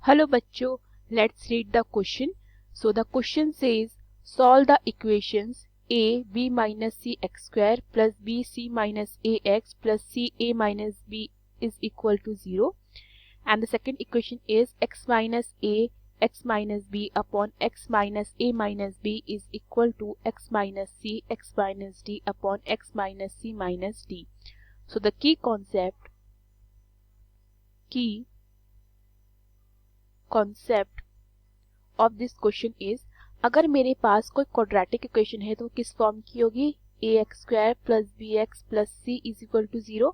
Hello bachcho, let's read the question. So the question says solve the equations a b minus c x square plus b c minus ax plus c a minus b is equal to 0. And the second equation is x minus a x minus b upon x minus a minus b is equal to x minus c x minus d upon x minus c minus d. So the key concept of this question is, अगर मेरे पास कोई quadratic equation है तो किस form की होगी, a x square plus b x plus c is equal to 0.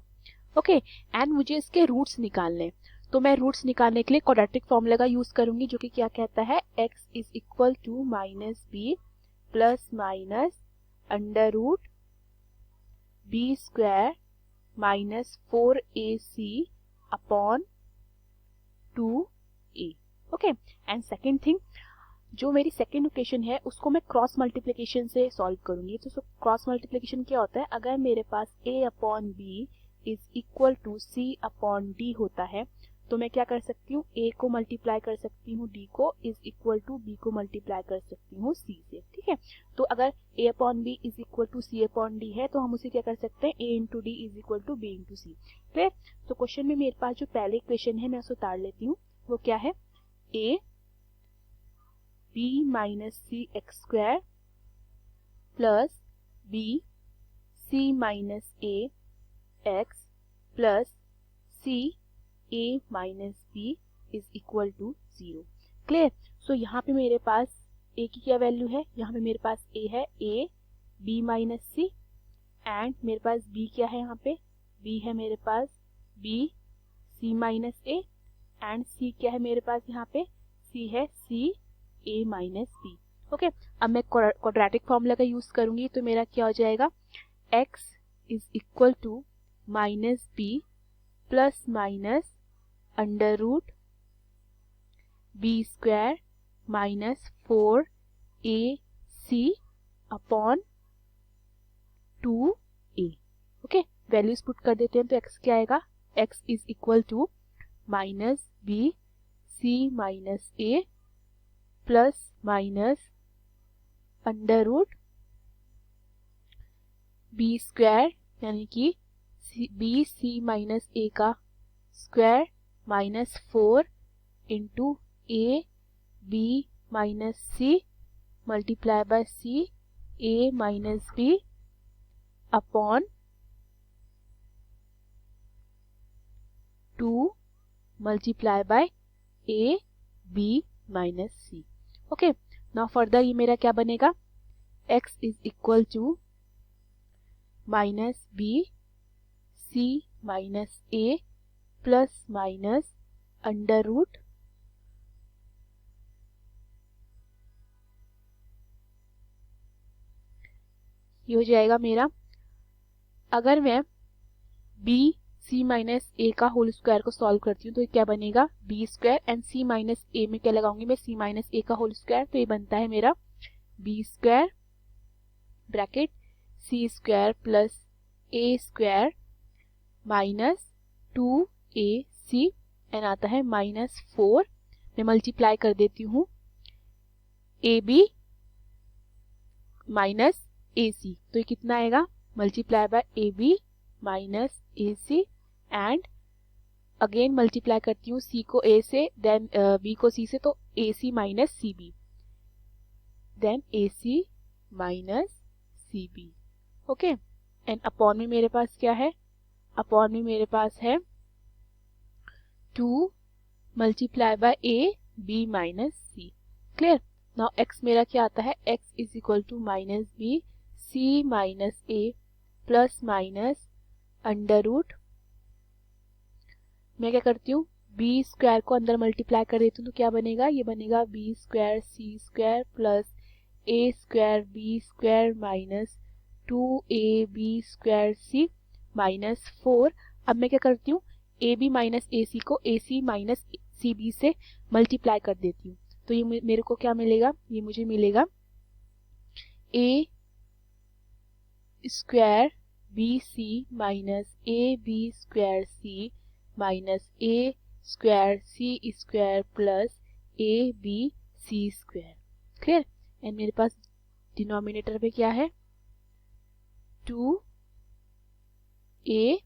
Okay, and मुझे इसके रूट्स निकालने, तो मैं रूट्स निकालने के लिए क्वाड्रेटिक फॉर्मूला का यूज करूंगी जो कि क्या कहता है, x is equal to minus B plus minus under root B square minus 4ac upon 2a. Okay, and second thing, जो मेरी सेकेंड इक्वेशन है उसको मैं क्रॉस मल्टीप्लिकेशन से सॉल्व करूंगी. तो क्रॉस मल्टीप्लिकेशन क्या होता है, अगर मेरे पास a upon B is equal to c upon D होता है तो मैं क्या कर सकती हूँ, a को मल्टीप्लाई कर सकती हूँ d को, इज इक्वल टू b को मल्टीप्लाई कर सकती हूँ c से. ठीक है, तो अगर a upon B is equal to c upon d है तो हम उसे क्या कर सकते हैं, a into D is equal to b into C. Clear. तो क्वेश्चन में मेरे पास जो पहले इक्वेशन है मैं उसे उतार लेती हूँ. वो क्या है, a b minus c x square plus b c minus a x plus c a minus b is equal to 0. Clear. So यहाँ पे मेरे पास a की क्या वैल्यू है, यहाँ पे मेरे पास a है a b minus c and मेरे पास b क्या है, यहाँ पे b है मेरे पास b c minus a and c क्या है मेरे पास, यहाँ पे c है c a minus b. Okay, अब मैं क्वाड्रेटिक फॉर्मूला का यूज करूंगी तो मेरा क्या हो जाएगा, x is equal to minus B plus minus under root B square minus 4ac upon 2a. Okay, values put कर देते हैं तो x क्या आएगा, x is equal to minus B C minus a plus minus under root B square यानी कि B C minus A का square minus 4 into A B minus C multiply by C A minus B upon 2 multiply by A B minus C. Okay, now further ये मेरा क्या बनेगा, x is equal to minus B C minus A plus minus under root ये हो जाएगा मेरा, अगर मैं b c माइनस a का होल स्क्वायर को सॉल्व करती हूँ तो क्या बनेगा, b square and c minus a में क्या लगाऊंगी मैं, c माइनस a का होल स्क्वायर, तो ये बनता है मेरा b square bracket c square plus a square minus 2ac and आता है माइनस 4. मैं मल्टीप्लाई कर देती हूँ ab माइनस ac, तो ये कितना आएगा, multiply by ab minus ac and again multiply करती हूँ c को a से देन b को c से, तो ac minus cb then ac minus cb. Okay, and upon में मेरे पास क्या है, अपॉन में मेरे पास है 2 multiply by a b minus c. Clear. Now x मेरा क्या आता है, x is equal to minus b c minus a plus minus under root, मैं क्या करती हूँ b स्क्वायर को अंदर मल्टीप्लाई कर देती हूँ तो क्या बनेगा, ये बनेगा b square c square plus a square b square minus 2ab square c minus 4. अब मैं क्या करती हूँ, ab माइनस ac को ac माइनस cb से मल्टीप्लाई कर देती हूँ तो ये मेरे को क्या मिलेगा, ये मुझे मिलेगा a square bc minus ab square c minus a square C square plus A B C square. Clear? And मेरे पास डिनोमिनेटर में क्या है, 2a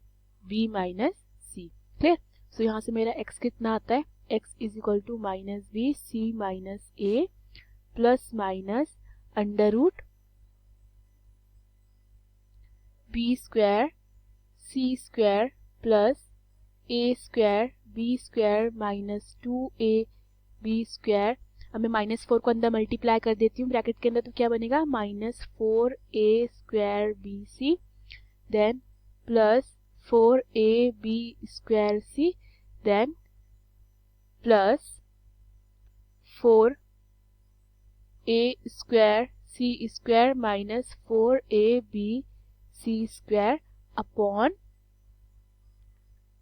b माइनस सी। क्लियर? सो यहाँ से मेरा x कितना आता है, x is equal to minus B C minus A plus minus under root B square C square plus A square B square minus 2a B square. अब मैं -4 को अंदर मल्टीप्लाई कर देती हूँ ब्रैकेट के अंदर, तो क्या बनेगा, -4a square B c then plus 4ab square सी देन प्लस 4a स्क्वायर सी स्क्वायर माइनस 4ab सी स्क्वायर अपॉन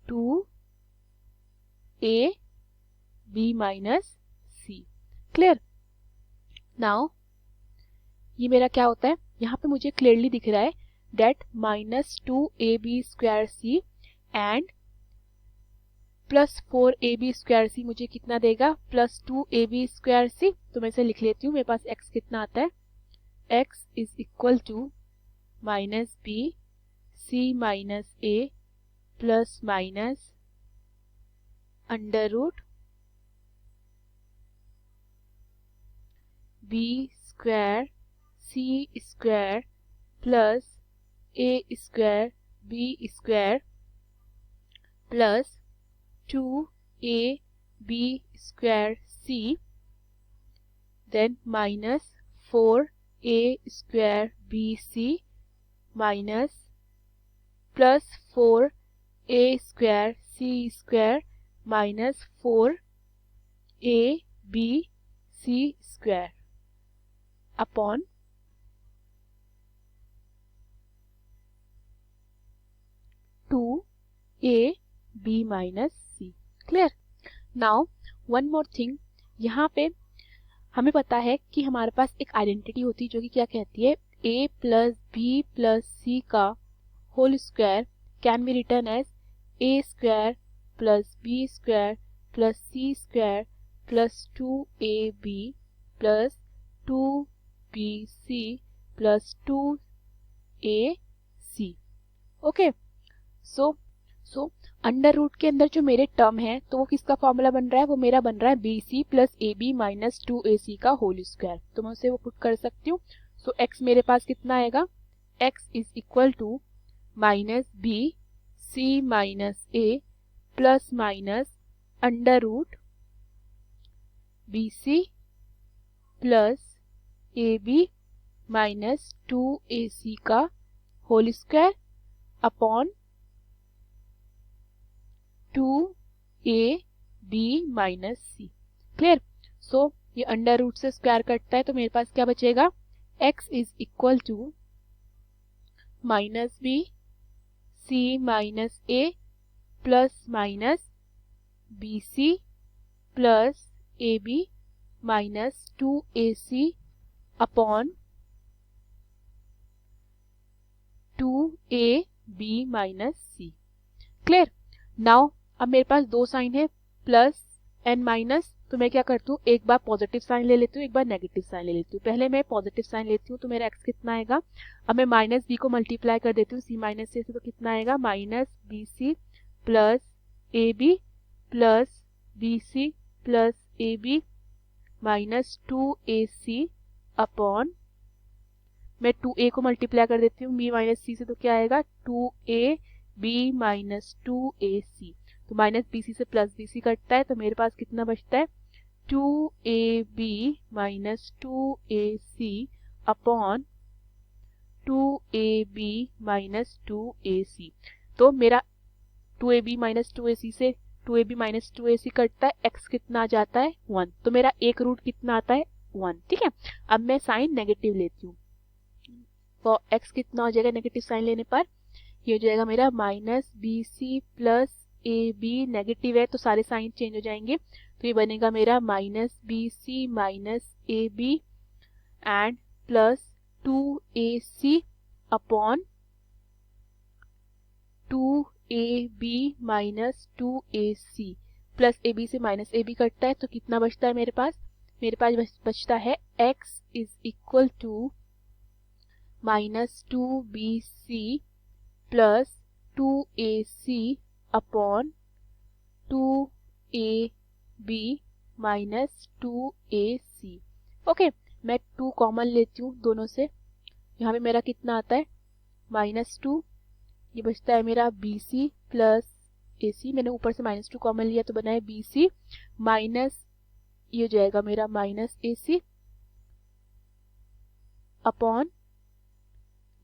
2ab माइनस सी। क्लियर? नाउ ये मेरा क्या होता है, यहाँ पे मुझे क्लियरली दिख रहा है that -2ab square c and plus 4ab square c मुझे कितना देगा, +2ab स्क्वायर सी। तो मैं इसे लिख लेती हूँ, मेरे पास x कितना आता है, x is equal to minus B C minus A plus minus under root B square C square plus A square B square plus 2ab square C then minus 4a square B C minus plus 4a square C square minus 4ab C square upon 2ab minus C. Clear? Now one more thing, यहाँ पे हमें पता है कि हमारे पास एक identity होती है जो कि क्या कहती है, a plus b plus c का whole square can be written as a square plus b square plus c square plus 2ab plus 2bc plus 2ac। Okay, so under root के अंदर जो मेरे टर्म है, तो वो किसका फॉर्मूला बन रहा है, वो मेरा बन रहा है bc plus ab minus 2ac का होल स्क्वायर। तो मैं उसे वो पुट कर सकती हूँ। सो x मेरे पास कितना आएगा, x is equal to minus B C minus A plus minus under root bc plus ab minus 2ac का whole square upon 2ab minus सी। क्लियर? सो ये अंडर रूट से स्क्वायर कटता है, तो मेरे पास क्या बचेगा, x is equal to minus B C minus A plus minus B c plus A B minus 2ac upon 2ab minus C. Clear? Now अब मेरे पास दो साइन है, प्लस एंड माइनस, तो मैं क्या करती हूँ, एक बार पॉजिटिव साइन ले लेती हूँ, एक बार नेगेटिव साइन ले लेती हूँ। पहले मैं पॉजिटिव साइन लेती हूँ, तो मेरा x कितना आएगा, अब मैं माइनस बी को मल्टीप्लाई कर देती हूँ सी माइनस से, तो कितना आएगा, minus B c plus A b plus b c plus A B minus 2ac upon, मैं 2a को मल्टीप्लाई कर देती हूँ b माइनस सी से, तो क्या आएगा, 2ab माइनस 2ac। तो माइनस bc से प्लस bc कटता है, तो मेरे पास कितना बचता है, 2ab minus 2ac upon 2ab minus 2ac। तो मेरा 2ab माइनस 2ac से 2ab माइनस 2ac कटता है, x कितना आ जाता है, 1। तो मेरा एक रूट कितना आता है, 1। ठीक है, अब मैं साइन नेगेटिव लेती हूँ, तो x कितना हो जाएगा नेगेटिव साइन लेने पर, ये हो जाएगा मेरा माइनस बी सी प्लस ए बी, नेगेटिव है तो सारे साइन चेंज हो जाएंगे, तो ये बनेगा मेरा minus B C minus a b and plus 2ac upon 2ab minus 2ac plus A b से माइनस ए बी कटता है, तो कितना बचता है मेरे पास बचता है x is equal to minus 2bc plus 2ac upon 2ab minus 2ac। Okay, मैं 2 कॉमन लेती हूँ दोनों से, यहाँ पे मेरा कितना आता है -2, ये बचता है मेरा bc प्लस ac, मैंने ऊपर से -2 कॉमन लिया तो बना है bc माइनस ये हो जाएगा मेरा माइनस ac अपॉन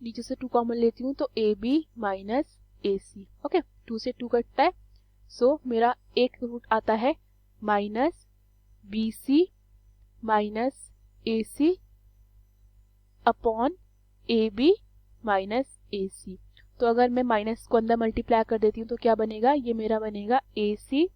नीचे से 2 कॉमन लेती हूँ तो ab माइनस ac। ओके, 2 से 2 कटता है, सो मेरा एक रूट आता है minus bc minus ac upon ab minus ac। तो अगर मैं माइनस को अंदर मल्टीप्लाई कर देती हूँ तो क्या बनेगा, ये मेरा बनेगा ac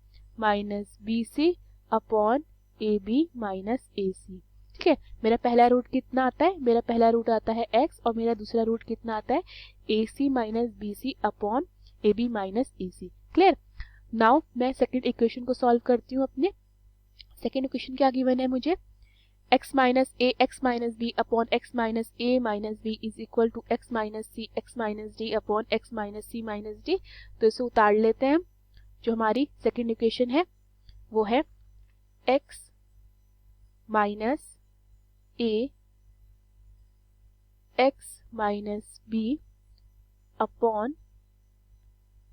minus bc upon ab minus ac। ठीक है, मेरा पहला रूट कितना आता है, मेरा पहला रूट आता है x और मेरा दूसरा रूट कितना आता है ac minus bc upon ab minus ac। Clear. Now मैं सेकंड इक्वेशन को सॉल्व करती हूँ। अपने सेकंड इक्वेशन क्या गिवन है मुझे, x minus a x minus b upon x minus a minus b is equal to x minus c x minus d upon x minus c minus d। तो इसे उतार लेते हैं हम। जो हमारी सेकंड इक्वेशन है वो है x minus a x minus b upon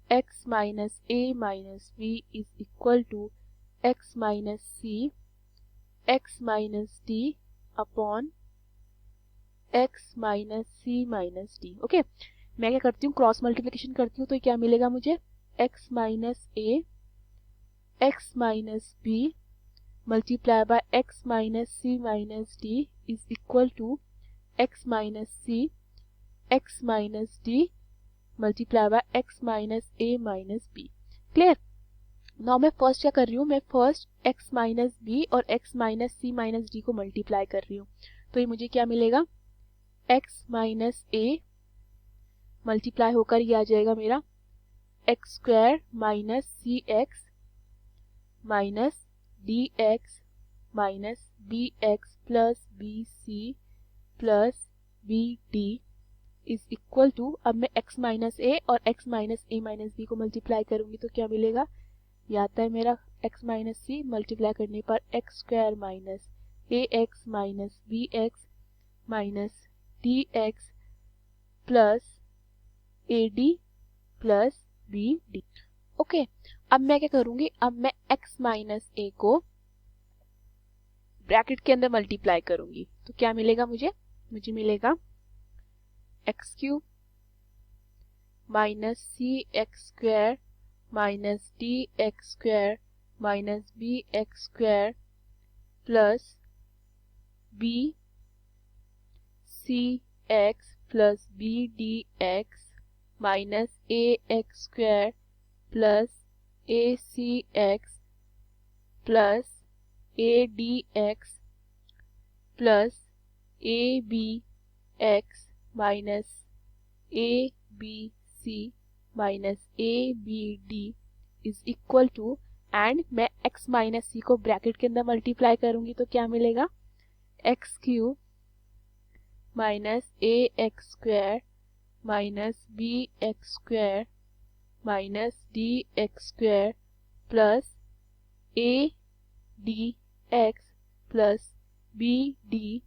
x minus a minus b is equal to x minus c x minus d upon x minus c minus d। Okay, मैं क्या करती हूँ, क्रॉस मल्टीप्लिकेशन करती हूँ, तो क्या मिलेगा मुझे, x minus a x minus b multiply by x minus c minus d is equal to x minus c x minus d multiply by x minus a minus b। Clear. Now मैं first क्या कर रही हूँ, मैं first x minus b और x minus c minus d को multiply कर रही हूँ। तो ये मुझे क्या मिलेगा, x माइनस a मल्टीप्लाई होकर ये आ जाएगा मेरा x square minus c x minus d x minus b x plus b c plus b d is equal to, अब मैं x माइनस ए और x minus a minus b को multiply करूंगी तो क्या मिलेगा, ये आता है मेरा x माइनस सी मल्टीप्लाई करने पर x square minus a x minus b x minus d x plus a d plus b d. Okay, अब मैं क्या करूंगी, अब मैं x माइनस ए को ब्रैकेट के अंदर मल्टीप्लाई करूंगी तो क्या मिलेगा मुझे मिलेगा x cube minus c x square minus d x square minus b x square plus b c x plus b d x minus a x square plus a c x plus a d x plus A b x minus a B C minus a b d is equal to, and मैं x minus c को bracket के अंदर multiply करूंगी तो क्या मिलेगा, x cube minus a x square minus b x square minus d x square plus a d x plus b d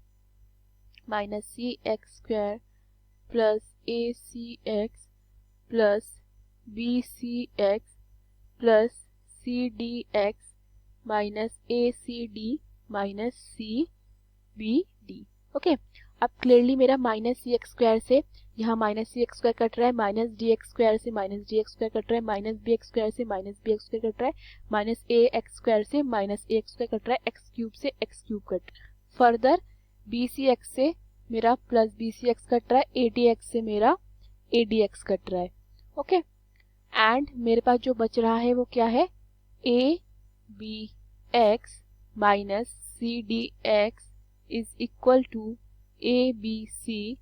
minus c x square plus a c x plus b c x plus c d x minus a c d minus c b d. Okay, अब clearly मेरा minus c x square से यहाँ minus c x square cut रहा है, minus d x square से minus d x square cut रहा है, minus b x square से minus b x square cut रहा है, माइनस ए एक्स स्क्वायर से minus a x square cut रहा है, एक्स क्यूब से एक्स क्यूब कट रहा है। फर्दर बी सी एक्स से मेरा plus b c x cut रहा है, ए डी एक्स से मेरा ए डी एक्स कट रहा है। ओके, एंड मेरे पास जो बच रहा है वो क्या है, a b x minus c d x is equal to a B c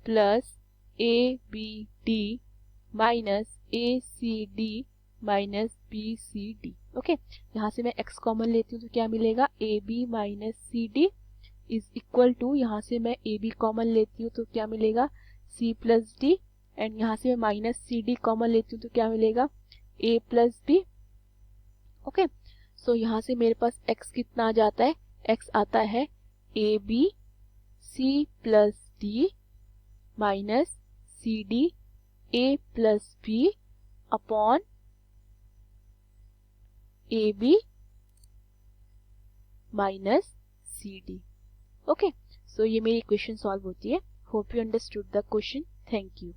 plus A b d minus a c d minus B c d. Okay, यहाँ से मैं x कॉमन लेती हूँ तो क्या मिलेगा, a B minus c d is equal to, यहाँ से मैं ए बी कॉमन लेती हूँ तो क्या मिलेगा, सी प्लस डी, एंड यहाँ से मैं माइनस सी डी कॉमन लेती हूँ तो क्या मिलेगा, ए प्लस बी। ओके, सो यहाँ से मेरे पास x कितना आ जाता है, x आता है a B c plus d minus c d a plus b upon a B minus c d. Okay, so ये मेरी इक्वेशन सॉल्व होती है। Hope you understood the question. Thank you.